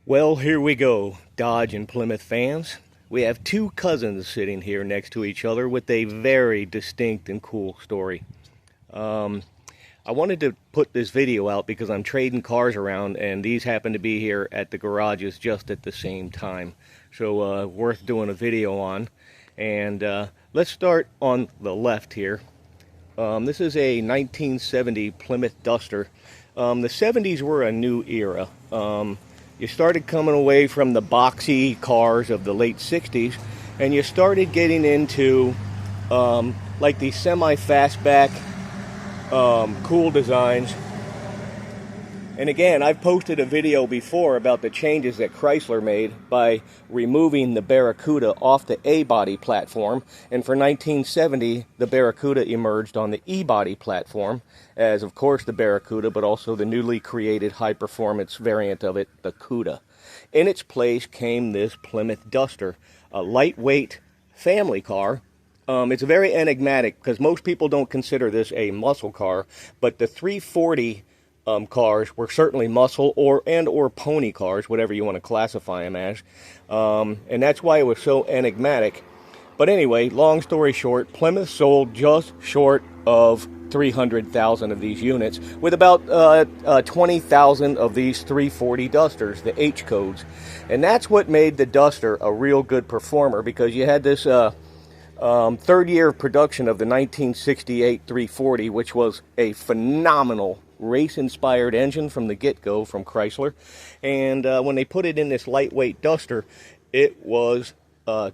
Well, here we go, Dodge and Plymouth fans. We have two cousins sitting here next to each other with a very distinct and cool story. I wanted to put this video out because I'm trading cars around, and these happen to be here at the garages just at the same time. So worth doing a video on. And let's start on the left here. This is a 1970 Plymouth Duster. The 70s were a new era. You started coming away from the boxy cars of the late 60s, and you started getting into like these semi-fastback cool designs. And again, I've posted a video before about the changes that Chrysler made by removing the Barracuda off the A-body platform. And for 1970, the Barracuda emerged on the E-body platform as, of course, the Barracuda, but also the newly created high-performance variant of it, the Cuda. In its place came this Plymouth Duster, a lightweight family car. It's very enigmatic because most people don't consider this a muscle car, but the 340 cars were certainly muscle or pony cars, whatever you want to classify them as, and that's why it was so enigmatic. But anyway, long story short, Plymouth sold just short of 300,000 of these units, with about 20,000 of these 340 Dusters, the H codes, and that's what made the Duster a real good performer, because you had this third year of production of the 1968 340, which was a phenomenal race-inspired engine from the get-go from Chrysler. And when they put it in this lightweight Duster, it was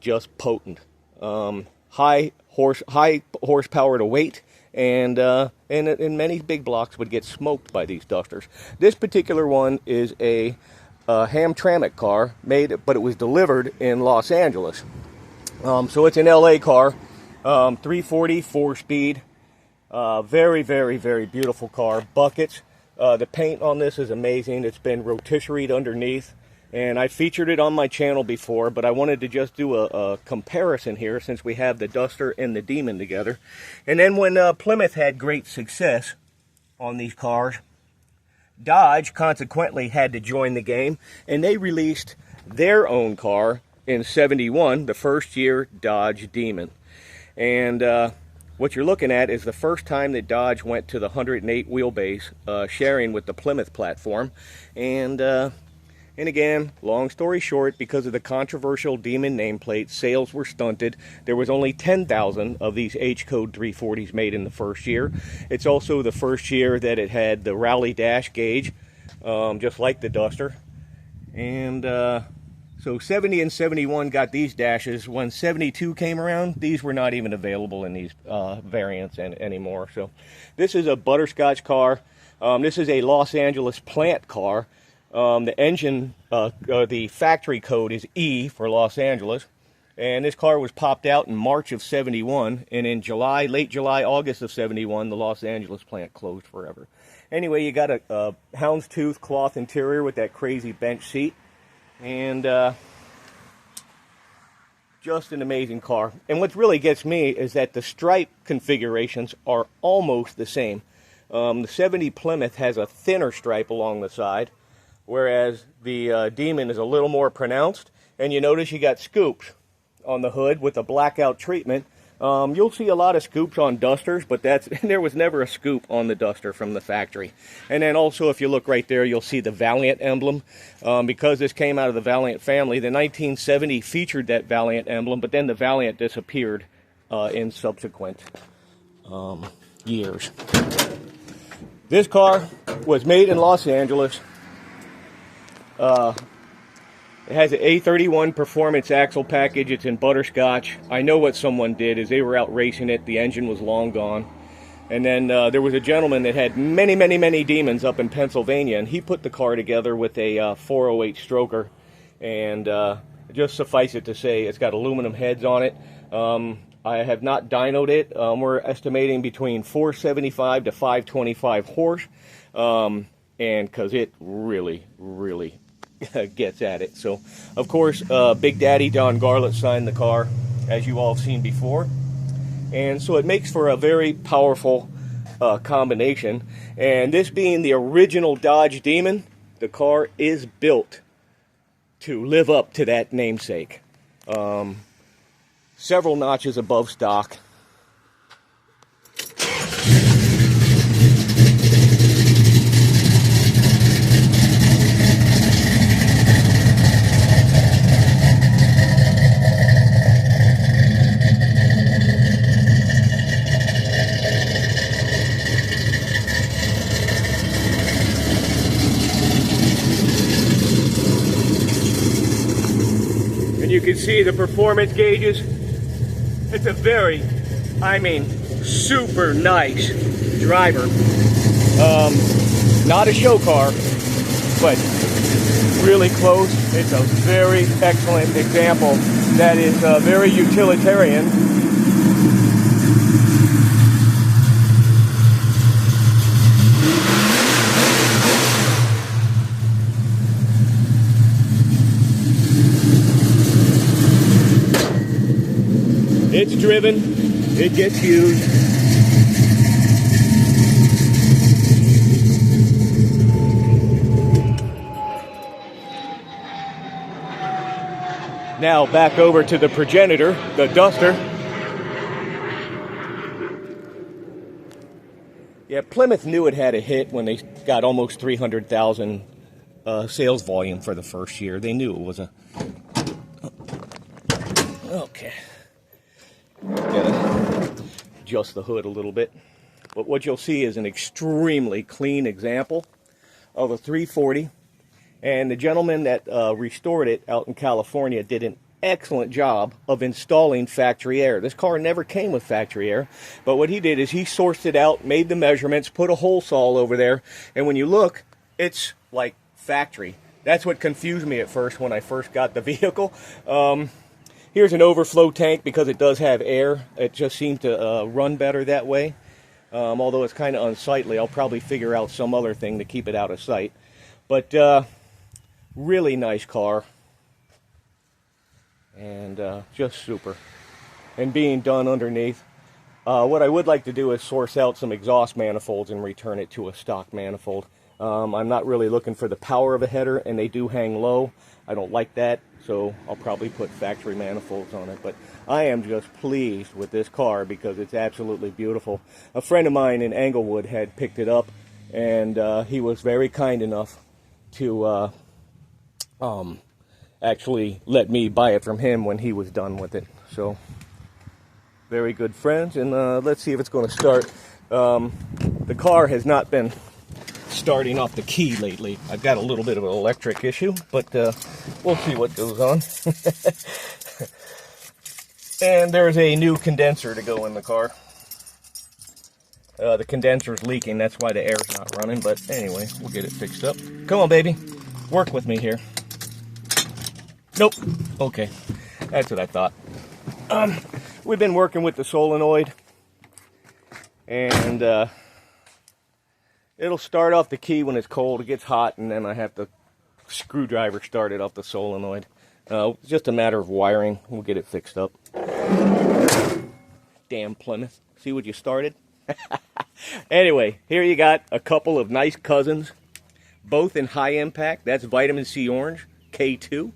just potent. High horsepower to weight, and many big blocks would get smoked by these Dusters. This particular one is a Hamtramck car, but it was delivered in Los Angeles. So it's an LA car, 340, 4-speed. Very, very, very beautiful car. Buckets. The paint on this is amazing. It's been rotisseried underneath, and I featured it on my channel before, but I wanted to just do a comparison here since we have the Duster and the Demon together. And then when Plymouth had great success on these cars, Dodge consequently had to join the game, and they released their own car in '71, the first year Dodge Demon. And what you're looking at is the first time that Dodge went to the 108 wheelbase, sharing with the Plymouth platform. And again, long story short, because of the controversial Demon nameplate, sales were stunted. There was only 10,000 of these H-code 340s made in the first year. It's also the first year that it had the Rally Dash gauge, just like the Duster. And so 70 and 71 got these dashes. When 72 came around, these were not even available in these variants anymore. So this is a butterscotch car. This is a Los Angeles plant car. The engine, the factory code is E for Los Angeles. And this car was popped out in March of '71. And in July, late July, August of '71, the Los Angeles plant closed forever. Anyway, you got a houndstooth cloth interior with that crazy bench seat. And just an amazing car. And what really gets me is that the stripe configurations are almost the same. The 70 Plymouth has a thinner stripe along the side, whereas the Demon is a little more pronounced. And you notice you got scoops on the hood with a blackout treatment. You'll see a lot of scoops on Dusters, but there was never a scoop on the Duster from the factory. And then also, if you look right there, you'll see the Valiant emblem. Because this came out of the Valiant family, the 1970 featured that Valiant emblem, but then the Valiant disappeared in subsequent years. This car was made in Los Angeles. It has an A31 performance axle package. It's in butterscotch. I know what someone did is they were out racing it. The engine was long gone. And then there was a gentleman that had many, many, many Demons up in Pennsylvania, and he put the car together with a 408 stroker. And just suffice it to say, it's got aluminum heads on it. I have not dynoed it. We're estimating between 475 to 525 horse. And because it really, really gets at it. So, of course, Big Daddy Don Garlett signed the car, as you all have seen before. And so it makes for a very powerful combination. And this being the original Dodge Demon, the car is built to live up to that namesake. Several notches above stock. You can see the performance gauges. It's a very, I mean, super nice driver. Not a show car, but really close. It's a very excellent example that is very utilitarian. It's driven, it gets used. Now back over to the progenitor, the Duster. Yeah, Plymouth knew it had a hit when they got almost 300,000 sales volume for the first year. They knew it was a... Okay. Gotta adjust the hood a little bit. But what you'll see is an extremely clean example of a 340. And the gentleman that restored it out in California did an excellent job of installing factory air. This car never came with factory air, but what he did is he sourced it out, made the measurements, put a hole saw over there, and when you look, it's like factory. That's what confused me at first when I first got the vehicle. Here's an overflow tank because it does have air. It just seemed to run better that way. Although it's kind of unsightly, I'll probably figure out some other thing to keep it out of sight. But really nice car. And just super. And being done underneath. What I would like to do is source out some exhaust manifolds and return it to a stock manifold. I'm not really looking for the power of a header, and they do hang low. I don't like that, so I'll probably put factory manifolds on it. But I am just pleased with this car because it's absolutely beautiful. A friend of mine in Englewood had picked it up, and he was very kind enough to actually let me buy it from him when he was done with it. So, very good friends, and let's see if it's going to start. The car has not been starting off the key lately. I've got a little bit of an electric issue, but we'll see what goes on. And there's a new condenser to go in the car. The condenser's leaking, that's why the air's not running, but anyway, we'll get it fixed up. Come on, baby. Work with me here. Nope. Okay. That's what I thought. We've been working with the solenoid, and it'll start off the key when it's cold. It gets hot, and then I have to screwdriver start it off the solenoid. It's just a matter of wiring. We'll get it fixed up. Damn Plymouth. See what you started? Anyway, here you got a couple of nice cousins, both in high impact. That's Vitamin C Orange, K2.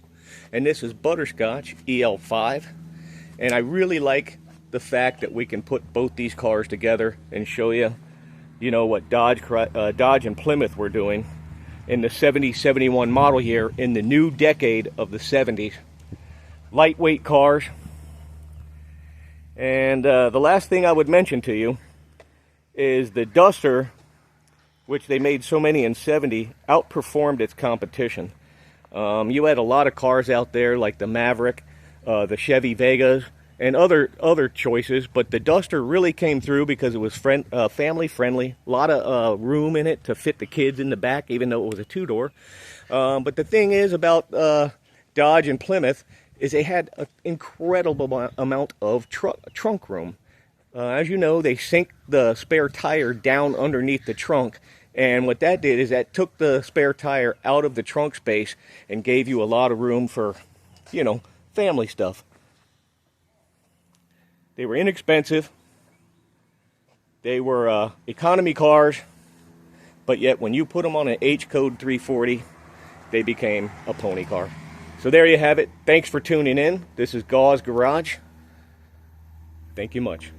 And this is Butterscotch, EL5. And I really like the fact that we can put both these cars together and show you, you know, what Dodge and Plymouth were doing in the 70-71 model year in the new decade of the 70s. Lightweight cars. And the last thing I would mention to you is the Duster, which they made so many in 70, outperformed its competition. You had a lot of cars out there like the Maverick, the Chevy Vegas, and other choices, but the Duster really came through because it was family friendly, a lot of room in it to fit the kids in the back, even though it was a two-door. But the thing is about Dodge and Plymouth is they had an incredible amount of trunk room. As you know, they sink the spare tire down underneath the trunk, and what that did is that took the spare tire out of the trunk space and gave you a lot of room for, you know, family stuff. They were inexpensive. They were economy cars, but yet when you put them on an H-code 340, they became a pony car. So there you have it. Thanks for tuning in. This is Gauze Garage. Thank you much.